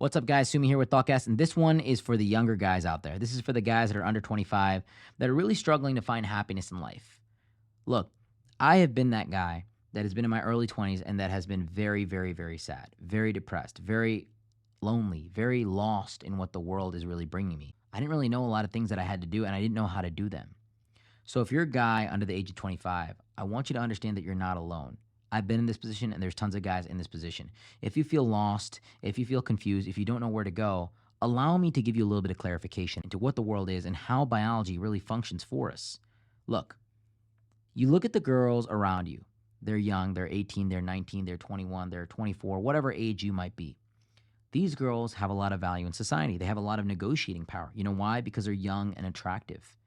What's up, guys? Sumi here with Thoughtcast, and this one is for the younger guys out there. This is for the guys that are under 25 that are really struggling to find happiness in life. Look, I have been that guy that has been in my early 20s and that has been very, very, very sad, very depressed, very lonely, very lost in what the world is really bringing me. I didn't really know a lot of things that I had to do, and I didn't know how to do them. So if you're a guy under the age of 25, I want you to understand that you're not alone. I've been in this position and there's tons of guys in this position. If you feel lost, if you feel confused, if you don't know where to go, allow me to give you a little bit of clarification into what the world is and how biology really functions for us. Look, you look at the girls around you. They're young, they're 18, they're 19, they're 21, they're 24, whatever age you might be. These girls have a lot of value in society. They have a lot of negotiating power. You know why? Because they're young and attractive.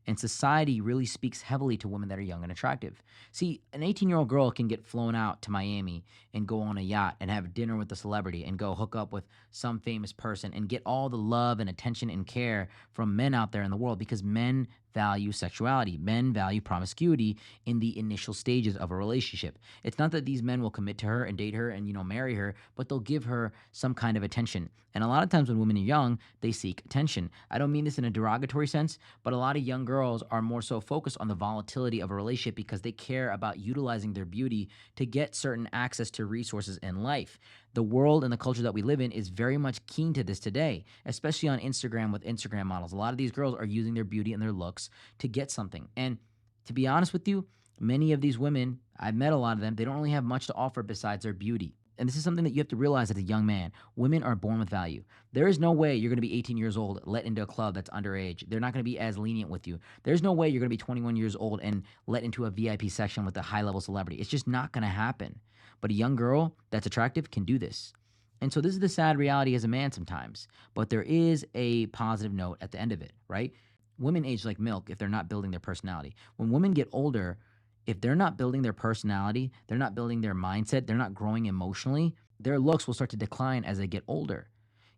And society really speaks heavily to women that are young and attractive. See, an 18-year-old girl can get flown out to Miami and go on a yacht and have dinner with a celebrity and go hook up with some famous person and get all the love and attention and care from men out there in the world because men value sexuality. Men value promiscuity in the initial stages of a relationship. It's not that these men will commit to her and date her and, marry her, but they'll give her some kind of attention. And a lot of times when women are young, they seek attention. I don't mean this in a derogatory sense, but a lot of young girls are more so focused on the volatility of a relationship because they care about utilizing their beauty to get certain access to resources in life. The world and the culture that we live in is very much keen to this today, especially on Instagram with Instagram models. A lot of these girls are using their beauty and their looks to get something. And to be honest with you, many of these women, I've met a lot of them, they don't really have much to offer besides their beauty. And this is something that you have to realize as a young man. Women are born with value. There is no way you're going to be 18 years old, let into a club that's underage. They're not going to be as lenient with you. There's no way you're going to be 21 years old and let into a VIP section with a high-level celebrity. It's just not going to happen. But a young girl that's attractive can do this. And so this is the sad reality as a man sometimes. But there is a positive note at the end of it, right? Women age like milk if they're not building their personality. When women get older, if they're not building their personality, they're not building their mindset, they're not growing emotionally, their looks will start to decline as they get older.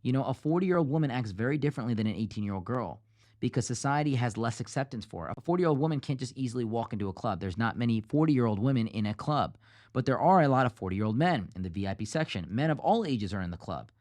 A 40-year-old woman acts very differently than an 18-year-old girl because society has less acceptance for her. A 40-year-old woman can't just easily walk into a club. There's not many 40-year-old women in a club, but there are a lot of 40-year-old men in the VIP section. Men of all ages are in the club.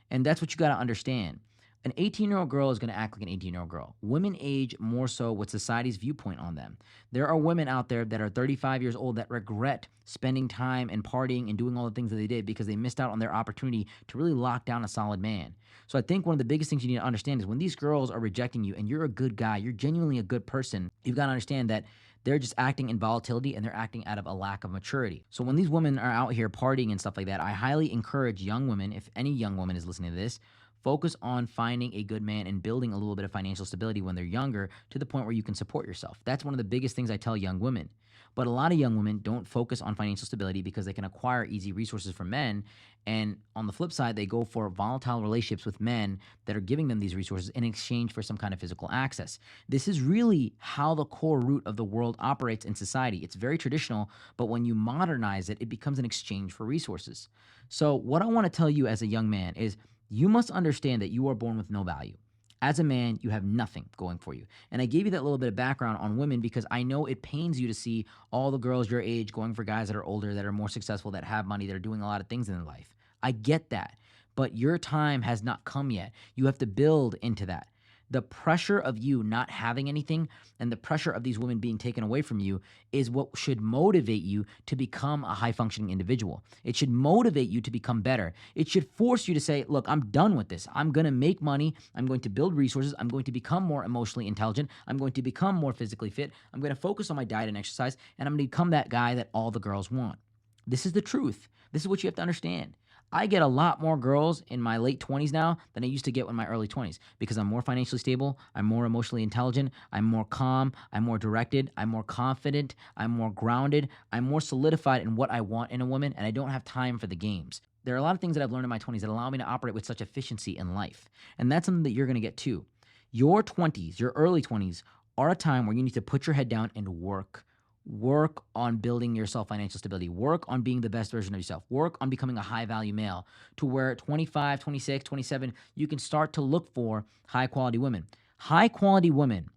And that's what you got to understand. An 18-year-old girl is going to act like an 18-year-old girl. Women age more so with society's viewpoint on them. There are women out there that are 35 years old that regret spending time and partying and doing all the things that they did because they missed out on their opportunity to really lock down a solid man. So I think one of the biggest things you need to understand is when these girls are rejecting you and you're a good guy, you're genuinely a good person, you've got to understand that they're just acting in volatility and they're acting out of a lack of maturity. So when these women are out here partying and stuff like that, I highly encourage young women, if any young woman is listening to this, focus on finding a good man and building a little bit of financial stability when they're younger to the point where you can support yourself. That's one of the biggest things I tell young women. But a lot of young women don't focus on financial stability because they can acquire easy resources from men. And on the flip side, they go for volatile relationships with men that are giving them these resources in exchange for some kind of physical access. This is really how the core root of the world operates in society. It's very traditional, but when you modernize it, it becomes an exchange for resources. So what I want to tell you as a young man is you must understand that you are born with no value. As a man, you have nothing going for you. And I gave you that little bit of background on women because I know it pains you to see all the girls your age going for guys that are older, that are more successful, that have money, that are doing a lot of things in their life. I get that. But your time has not come yet. You have to build into that. The pressure of you not having anything and the pressure of these women being taken away from you is what should motivate you to become a high-functioning individual. It should motivate you to become better. It should force you to say, look, I'm done with this. I'm going to make money. I'm going to build resources. I'm going to become more emotionally intelligent. I'm going to become more physically fit. I'm going to focus on my diet and exercise, and I'm going to become that guy that all the girls want. This is the truth. This is what you have to understand. I get a lot more girls in my late 20s now than I used to get in my early 20s because I'm more financially stable, I'm more emotionally intelligent, I'm more calm, I'm more directed, I'm more confident, I'm more grounded, I'm more solidified in what I want in a woman, and I don't have time for the games. There are a lot of things that I've learned in my 20s that allow me to operate with such efficiency in life, and that's something that you're going to get too. Your 20s, your early 20s, are a time where you need to put your head down and work. Work on building yourself financial stability. Work on being the best version of yourself. Work on becoming a high-value male to where at 25, 26, 27, you can start to look for high-quality women. High-quality women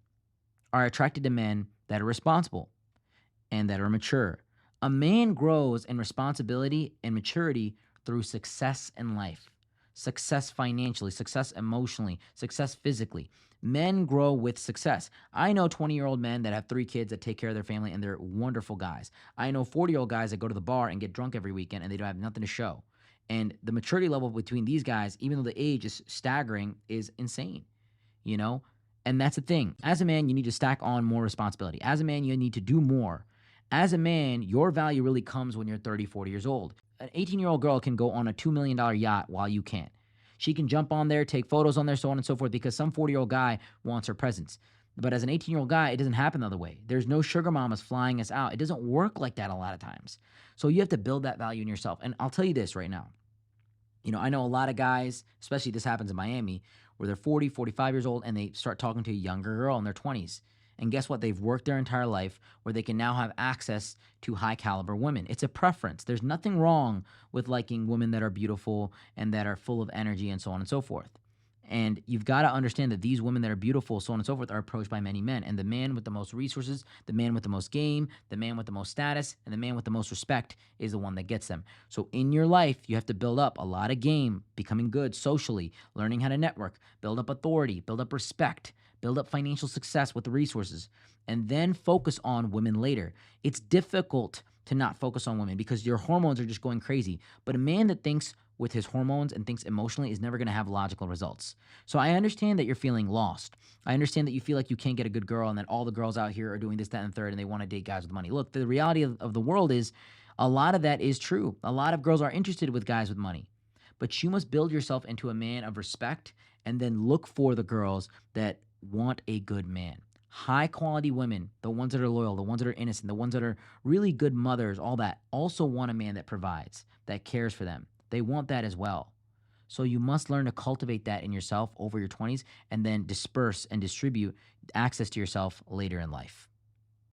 are attracted to men that are responsible and that are mature. A man grows in responsibility and maturity through success in life. success financially, success emotionally, success physically. Men grow with success. I know 20-year-old men that have 3 kids that take care of their family and they're wonderful guys. I know 40-year-old guys that go to the bar and get drunk every weekend and they don't have nothing to show. And the maturity level between these guys, even though the age is staggering, is insane, you know? And that's the thing. As a man, you need to stack on more responsibility. As a man, you need to do more. As a man, your value really comes when you're 30, 40 years old. An 18-year-old girl can go on a $2 million yacht while you can't. She can jump on there, take photos on there, so on and so forth, because some 40-year-old guy wants her presence. But as an 18-year-old guy, it doesn't happen the other way. There's no sugar mamas flying us out. It doesn't work like that a lot of times. So you have to build that value in yourself. And I'll tell you this right now. I know a lot of guys, especially this happens in Miami, where they're 40, 45 years old and they start talking to a younger girl in their 20s. And guess what? They've worked their entire life where they can now have access to high caliber women. It's a preference. There's nothing wrong with liking women that are beautiful and that are full of energy and so on and so forth. And you've got to understand that these women that are beautiful, so on and so forth, are approached by many men. And the man with the most resources, the man with the most game, the man with the most status, and the man with the most respect is the one that gets them. So in your life, you have to build up a lot of game, becoming good socially, learning how to network, build up authority, build up respect, build up financial success with the resources, and then focus on women later. It's difficult to not focus on women because your hormones are just going crazy. But a man that thinks with his hormones and thinks emotionally is never going to have logical results. So I understand that you're feeling lost. I understand that you feel like you can't get a good girl and that all the girls out here are doing this, that, and the third, and they want to date guys with money. Look, the reality of the world is a lot of that is true. A lot of girls are interested with guys with money. But you must build yourself into a man of respect and then look for the girls that want a good man. High quality women, the ones that are loyal, the ones that are innocent, the ones that are really good mothers, all that, also want a man that provides, that cares for them. They want that as well. So you must learn to cultivate that in yourself over your 20s and then disperse and distribute access to yourself later in life.